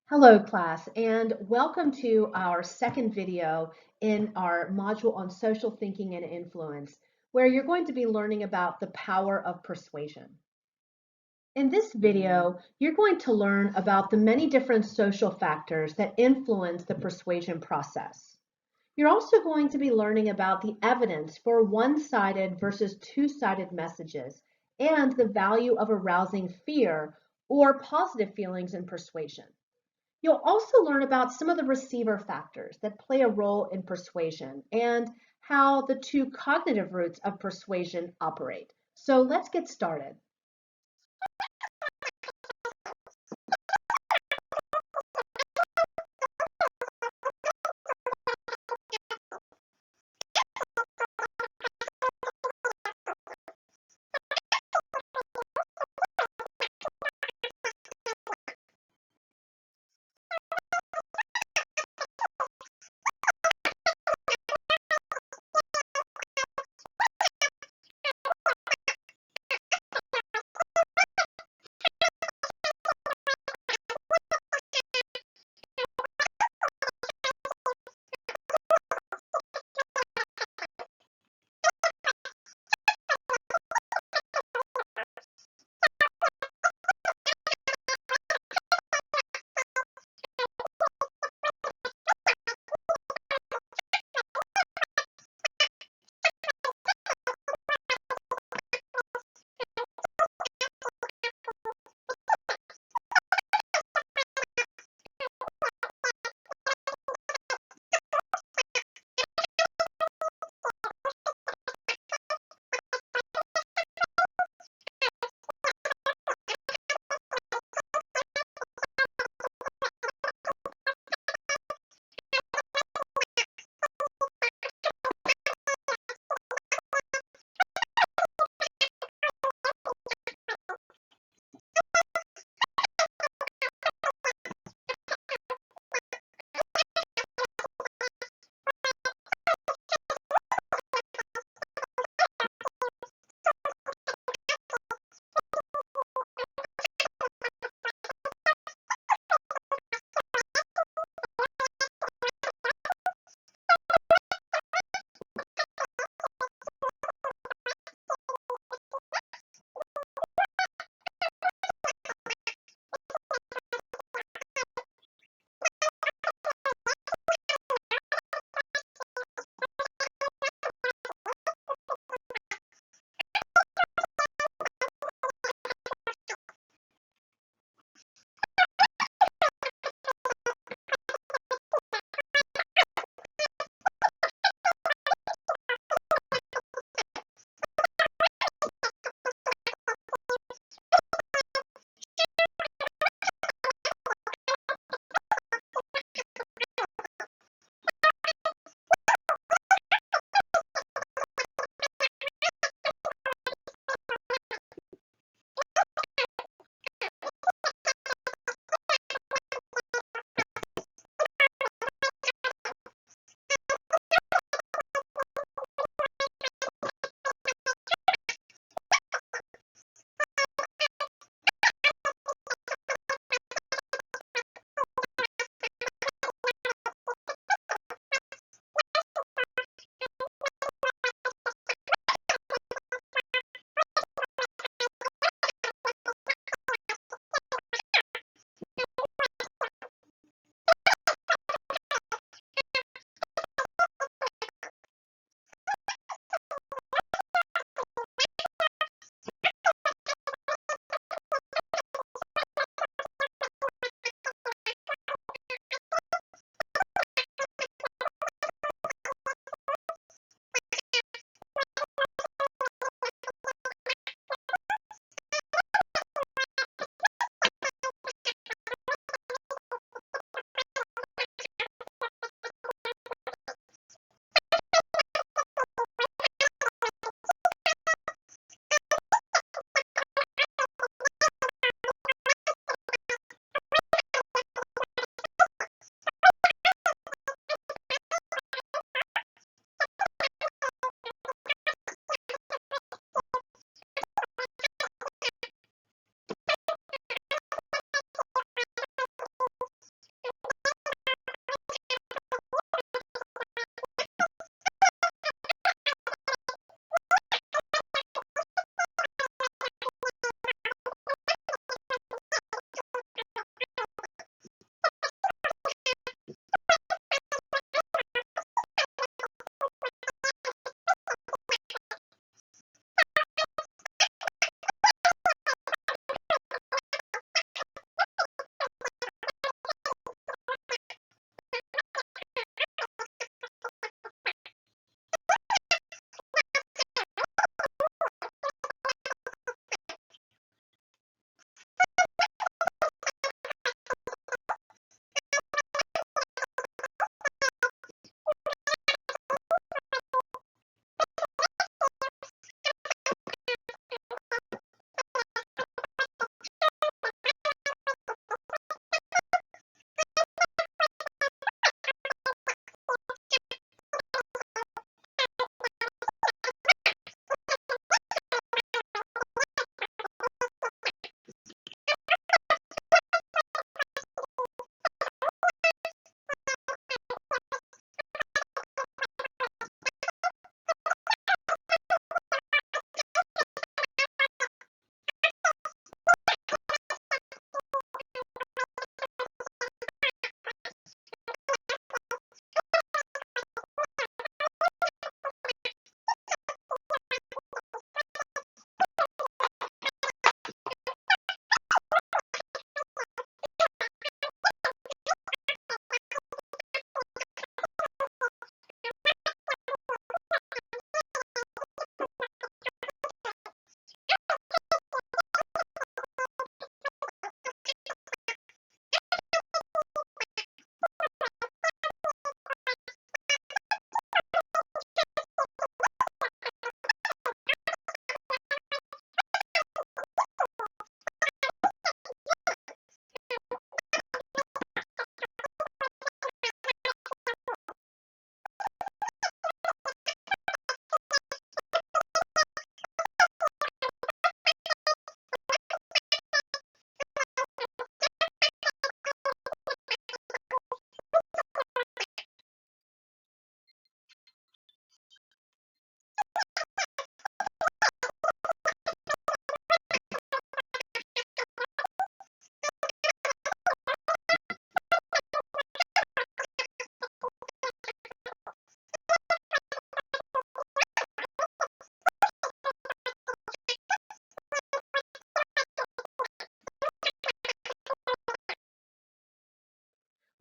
Hello class, and welcome to our second video in our module on social thinking and influence, where you're going to be learning about the power of persuasion. In this video, you're going to learn about the many different social factors that influence the persuasion process. You're also going to be learning about the evidence for one-sided versus two-sided messages and the value of arousing fear or positive feelings in persuasion. You'll also learn about some of the receiver factors that play a role in persuasion and how the two cognitive roots of persuasion operate. So let's get started.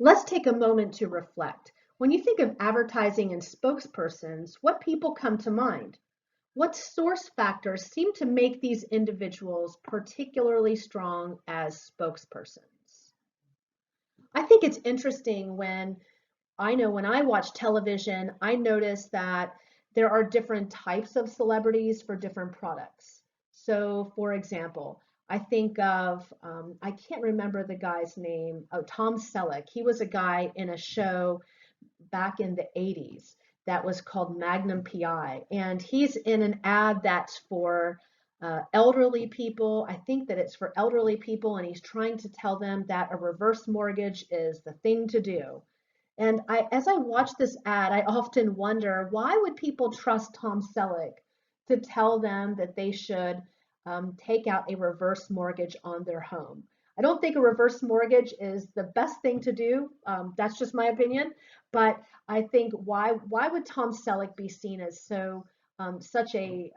Let's take a moment to reflect. When you think of advertising and spokespersons, what people come to mind? What source factors seem to make these individuals particularly strong as spokespersons? I think it's interesting when I watch television, I notice that there are different types of celebrities for different products. So, for example, I think of, I can't remember the guy's name, oh, Tom Selleck. He was a guy in a show back in the 80s that was called Magnum PI. And he's in an ad that's for elderly people. I think that it's for elderly people, and he's trying to tell them that a reverse mortgage is the thing to do. And as I watch this ad, I often wonder, why would people trust Tom Selleck to tell them that they should take out a reverse mortgage on their home? I don't think a reverse mortgage is the best thing to do. That's just my opinion. But I think why would Tom Selleck be seen as such a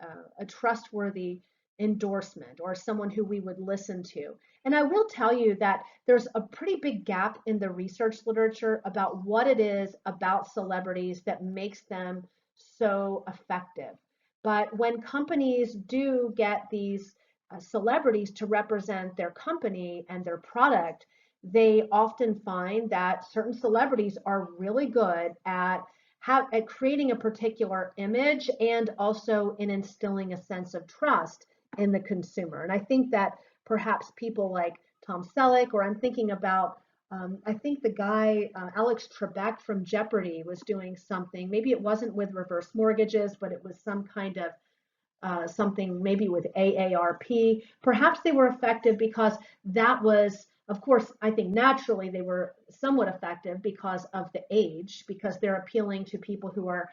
trustworthy endorsement or someone who we would listen to? And I will tell you that there's a pretty big gap in the research literature about what it is about celebrities that makes them so effective. But when companies do get these celebrities to represent their company and their product, they often find that certain celebrities are really good at creating a particular image and also in instilling a sense of trust in the consumer. And I think that perhaps people like Tom Selleck, or I'm thinking about, I think the guy, Alex Trebek from Jeopardy was doing something. Maybe it wasn't with reverse mortgages, but it was some kind of something maybe with AARP. Perhaps they were effective because that was, of course, I think naturally they were somewhat effective because of the age, because they're appealing to people who are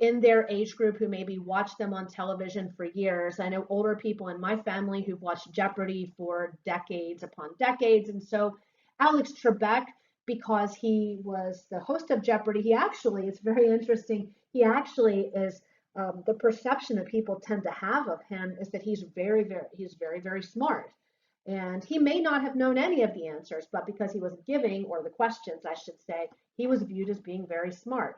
in their age group who maybe watch them on television for years. I know older people in my family who've watched Jeopardy for decades upon decades. And so Alex Trebek, because he was the host of Jeopardy, he actually, it's very interesting, he actually is the perception that people tend to have of him is that he's very, very smart. And he may not have known any of the answers, but because he was giving, or the questions, I should say, he was viewed as being very smart.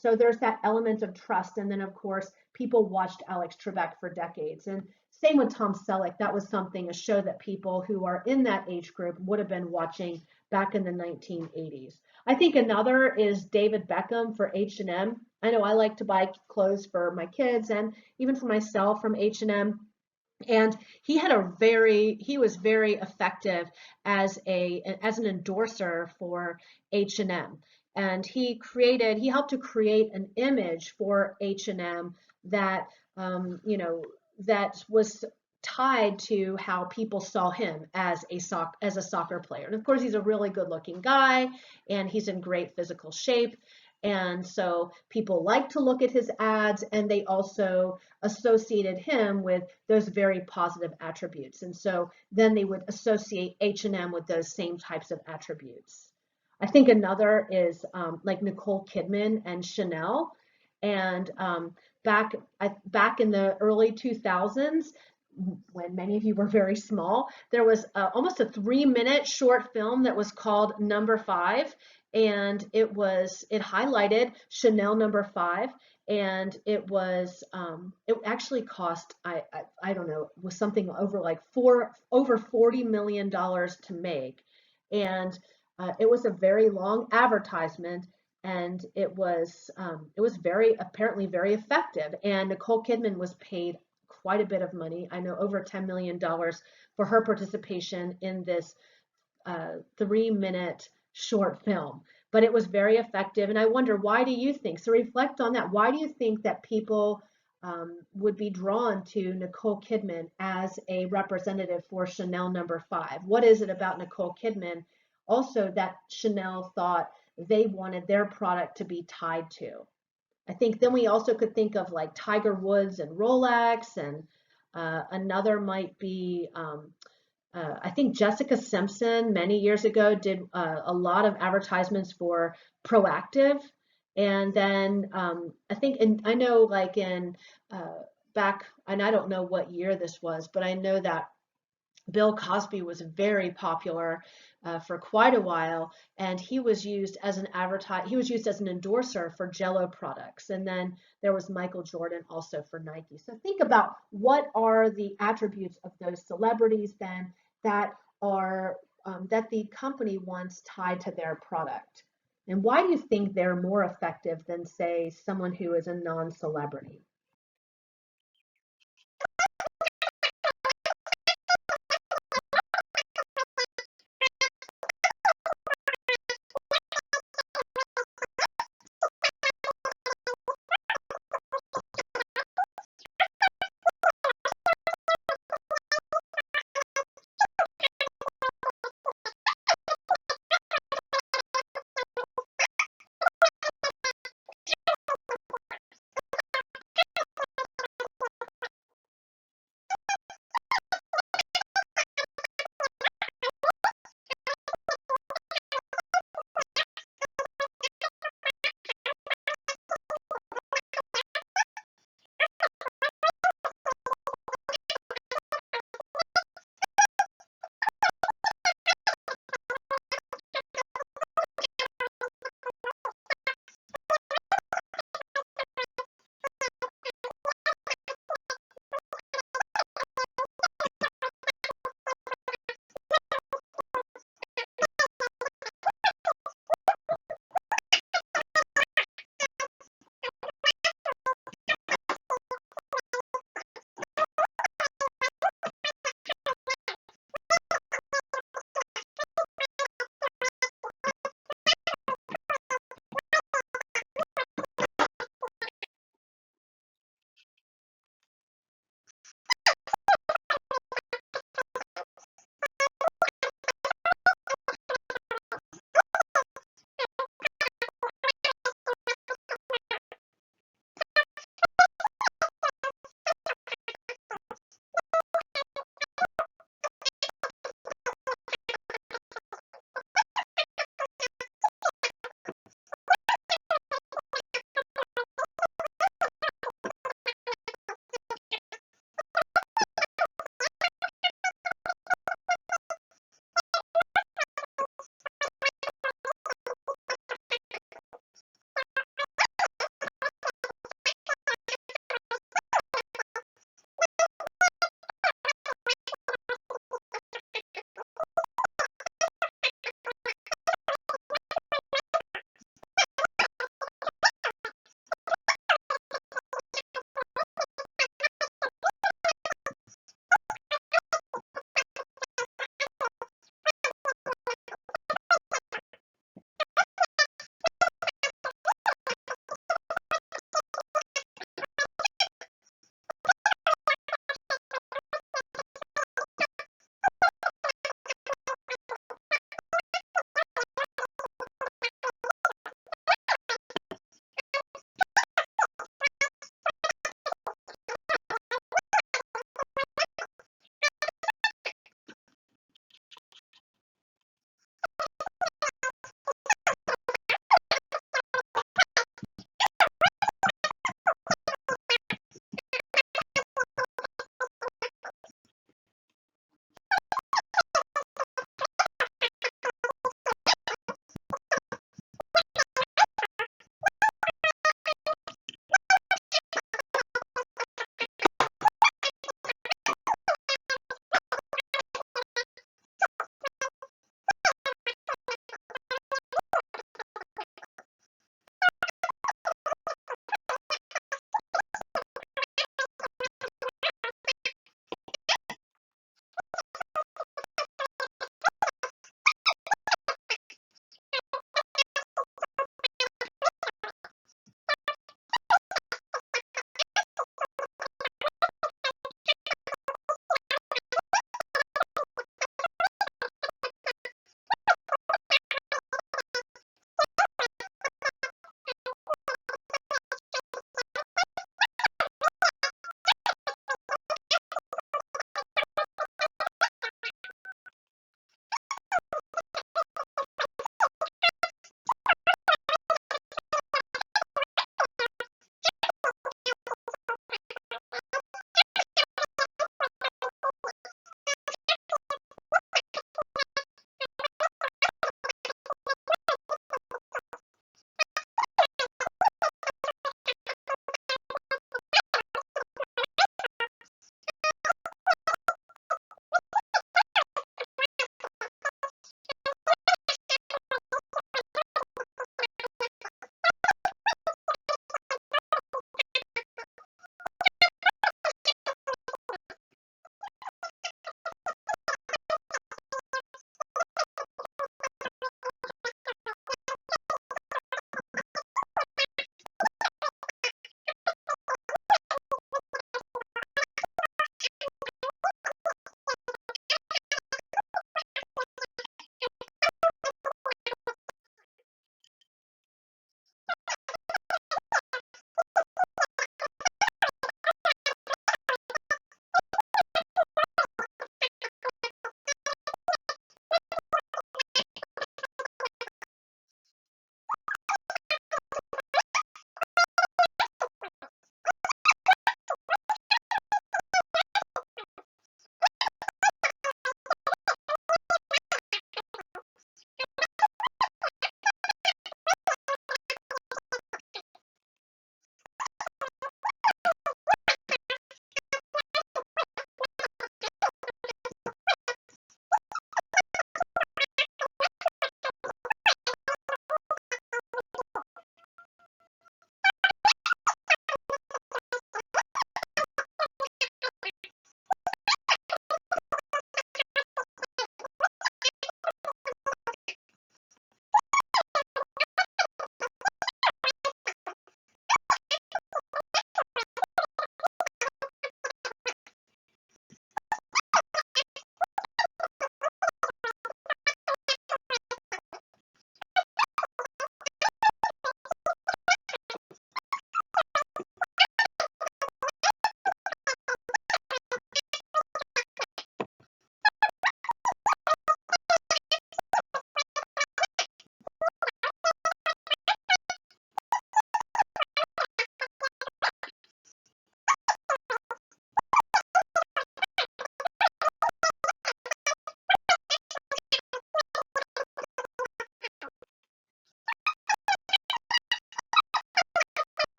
So there's that element of trust. And then, of course, people watched Alex Trebek for decades. And same with Tom Selleck. That was a show that people who are in that age group would have been watching back in the 1980s. I think another is David Beckham for H&M. I know I like to buy clothes for my kids and even for myself from H&M. And he was very effective as an endorser for H&M. And he helped to create an image for H&M that, that was tied to how people saw him as a soccer player. And of course, he's a really good looking guy and he's in great physical shape. And so people like to look at his ads, and they also associated him with those very positive attributes. And so then they would associate H&M with those same types of attributes. I think another is like Nicole Kidman and Chanel. And back in the early 2000s, when many of you were very small, there was almost a 3-minute short film that was called Number 5, and it highlighted Chanel Number 5, and it actually cost, I don't know, was something over $40 million to make, and it was a very long advertisement, and it was apparently very effective, and Nicole Kidman was paid quite a bit of money. I know over $10 million for her participation in this 3-minute short film. But it was very effective. And I wonder, why do you think? So reflect on that. Why do you think that people would be drawn to Nicole Kidman as a representative for Chanel Number 5? What is it about Nicole Kidman also that Chanel thought they wanted their product to be tied to? I think then we also could think of like Tiger Woods and Rolex, and another might be, I think Jessica Simpson many years ago did a lot of advertisements for Proactive. And then I think, and I know like in back, and I don't know what year this was, but I know that Bill Cosby was very popular for quite a while, and he was used as an he was used as an endorser for Jello products. And then there was Michael Jordan also for Nike. So think about what are the attributes of those celebrities then that are that the company wants tied to their product. And why do you think they're more effective than, say, someone who is a non-celebrity?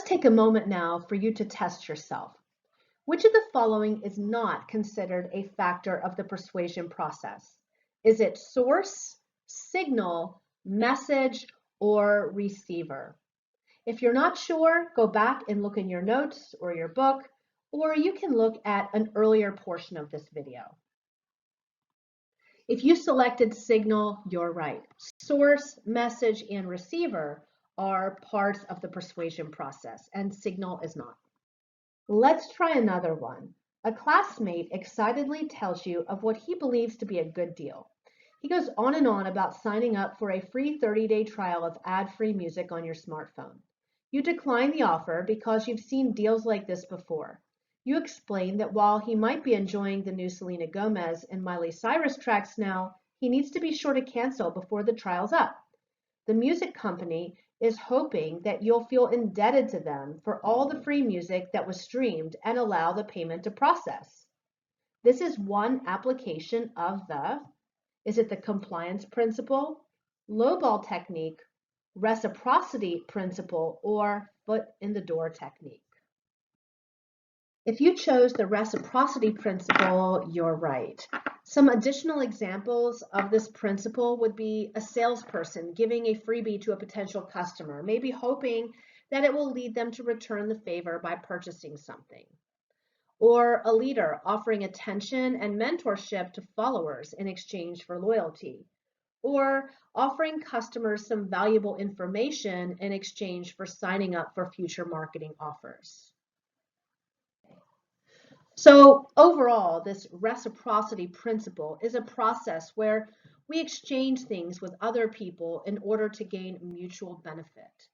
take a moment now for you to test yourself. Which of the following is not considered a factor of the persuasion process? Is it source, signal, message, or receiver? If you're not sure, go back and look in your notes or your book, or you can look at an earlier portion of this video. If you selected signal, you're right. Source, message, and receiver are parts of the persuasion process, and signal is not. Let's try another one. A classmate excitedly tells you of what he believes to be a good deal. He goes on and on about signing up for a free 30-day trial of ad-free music on your smartphone. You decline the offer because you've seen deals like this before. You explain that while he might be enjoying the new Selena Gomez and Miley Cyrus tracks now, he needs to be sure to cancel before the trial's up. The music company is hoping that you'll feel indebted to them for all the free music that was streamed and allow the payment to process. This is one application of is it the compliance principle, lowball technique, reciprocity principle, or foot in the door technique? If you chose the reciprocity principle, you're right. Some additional examples of this principle would be a salesperson giving a freebie to a potential customer, maybe hoping that it will lead them to return the favor by purchasing something. Or a leader offering attention and mentorship to followers in exchange for loyalty. Or offering customers some valuable information in exchange for signing up for future marketing offers. So overall, this reciprocity principle is a process where we exchange things with other people in order to gain mutual benefit.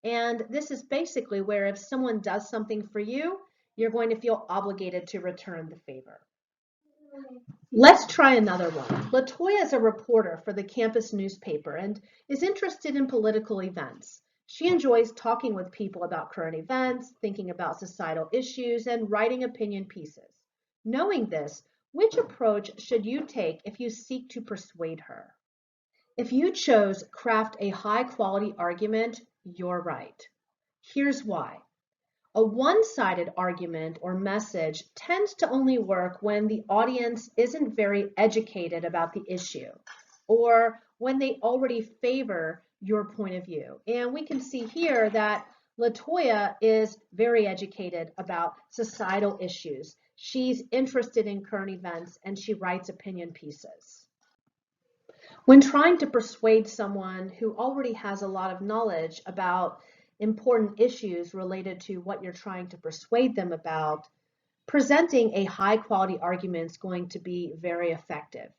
And this is basically where if someone does something for you, you're going to feel obligated to return the favor. Let's try another one. LaToya is a reporter for the campus newspaper and is interested in political events. She enjoys talking with people about current events, thinking about societal issues, and writing opinion pieces. Knowing this, which approach should you take if you seek to persuade her? If you chose craft a high-quality argument, you're right. Here's why. A one-sided argument or message tends to only work when the audience isn't very educated about the issue or when they already favor your point of view. And we can see here that LaToya is very educated about societal issues. She's interested in current events and she writes opinion pieces. When trying to persuade someone who already has a lot of knowledge about important issues related to what you're trying to persuade them about, presenting a high quality argument is going to be very effective.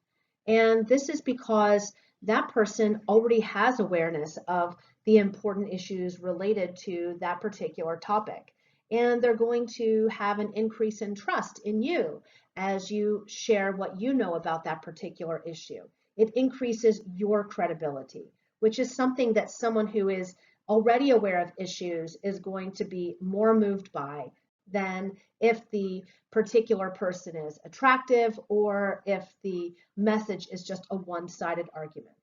And this is because that person already has awareness of the important issues related to that particular topic. And they're going to have an increase in trust in you as you share what you know about that particular issue. It increases your credibility, which is something that someone who is already aware of issues is going to be more moved by than if the particular person is attractive or if the message is just a one-sided argument.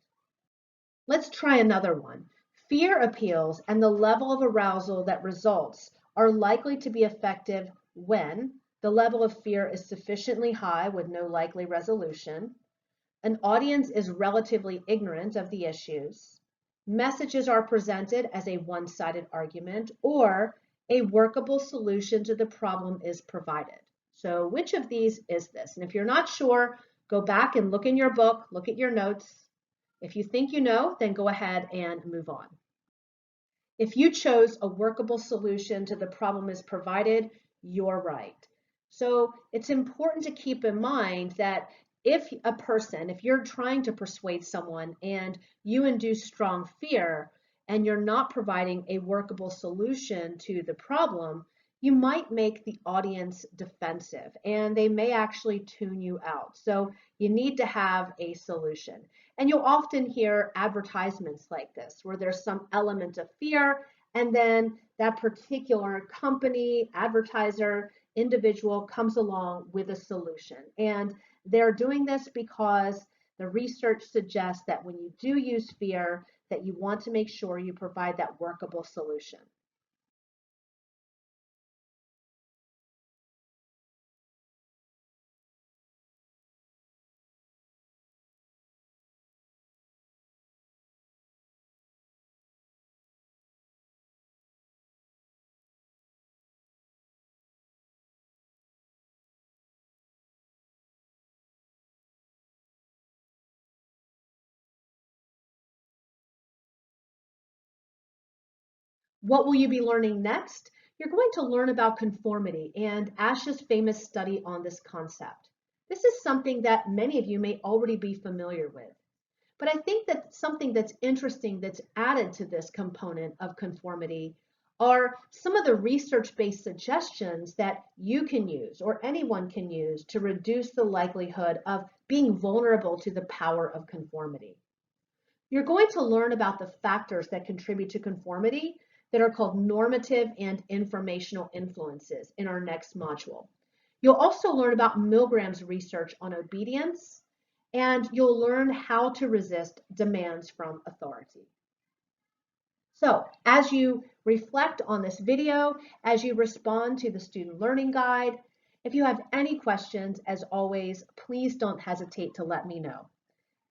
Let's try another one. Fear appeals and the level of arousal that results are likely to be effective when the level of fear is sufficiently high with no likely resolution, an audience is relatively ignorant of the issues, messages are presented as a one-sided argument, or a workable solution to the problem is provided. So which of these is this? And if you're not sure, go back and look in your book, look at your notes. If you think you know, then go ahead and move on. If you chose a workable solution to the problem is provided, you're right. So it's important to keep in mind that if you're trying to persuade someone and you induce strong fear and you're not providing a workable solution to the problem, you might make the audience defensive and they may actually tune you out. So you need to have a solution. And you'll often hear advertisements like this where there's some element of fear and then that particular company, advertiser, individual comes along with a solution. And they're doing this because the research suggests that when you do use fear, that you want to make sure you provide that workable solution. What will you be learning next? You're going to learn about conformity and Ash's famous study on this concept. This is something that many of you may already be familiar with. But I think that something that's interesting that's added to this component of conformity are some of the research-based suggestions that you can use or anyone can use to reduce the likelihood of being vulnerable to the power of conformity. You're going to learn about the factors that contribute to conformity that are called normative and informational influences in our next module. You'll also learn about Milgram's research on obedience, and you'll learn how to resist demands from authority. So, as you reflect on this video, as you respond to the student learning guide, if you have any questions, as always, please don't hesitate to let me know.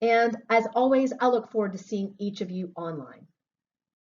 And as always, I look forward to seeing each of you online.